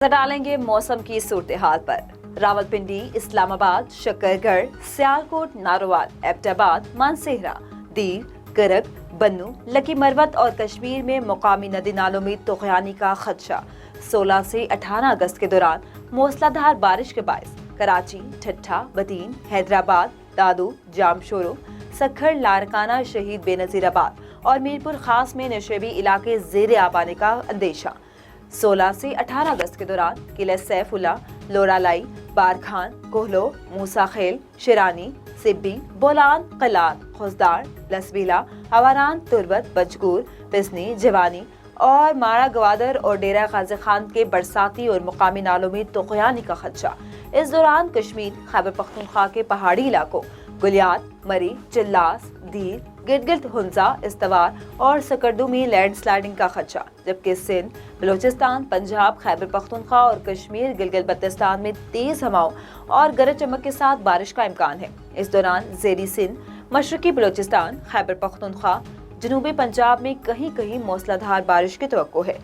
नजर डालेंगे मौसम की सूरत हाल पर। रावलपिंडी, इस्लामाबाद, शकरगढ़, सियालकोट, नारोवाल, एबटाबाद, मानसेहरा, दीव, करक, बन्नू, लकी मरवत और कश्मीर में मुकामी नदी नालों में तुग़यानी का खदशा। 16 से 18 अगस्त के दौरान मूसलाधार बारिश के बायस कराची, ठट्ठा, बदीन, हैदराबाद, दादू, जामशोरो, सखर, लारकाना, शहीद बेनजीराबाद और मीरपुर खास में नशेबी इलाके ज़ेर आब आने का अंदेशा। 16 से 18 अगस्त के दौरान किले सैफुल्ला, लोरालाई, बारखान, कोहलो, मूसा खेल, शिरानी, सिब्बी, बोलान, कलान, खुजदार, लसबीला, हवारान, तुरबत, बजगूर, पिसनी, जवानी और मारा गवादर और डेरा गाजी खान के बरसाती और मुकामी नालों में तुग़यानी का खदशा। इस दौरान कश्मीर, खैबर पख्तूनख्वा के पहाड़ी इलाकों गुलियात, मरी, चिल्लास, दीर, गिलगित, हुंजा, इस्तवार और सकरदू में लैंड स्लाइडिंग का खदशा, जबकि सिंध, बलूचिस्तान, पंजाब, खैबर पख्तूनख्वा और कश्मीर, गिलगित बल्तिस्तान में तेज हवाओं और गरज चमक के साथ बारिश का इम्कान है। इस दौरान ज़ेरी सिंध, मशरकी बलूचिस्तान, खैबर पख्तूनख्वा, जनूबी पंजाब में कहीं कहीं मूसलाधार बारिश की तवक्को है।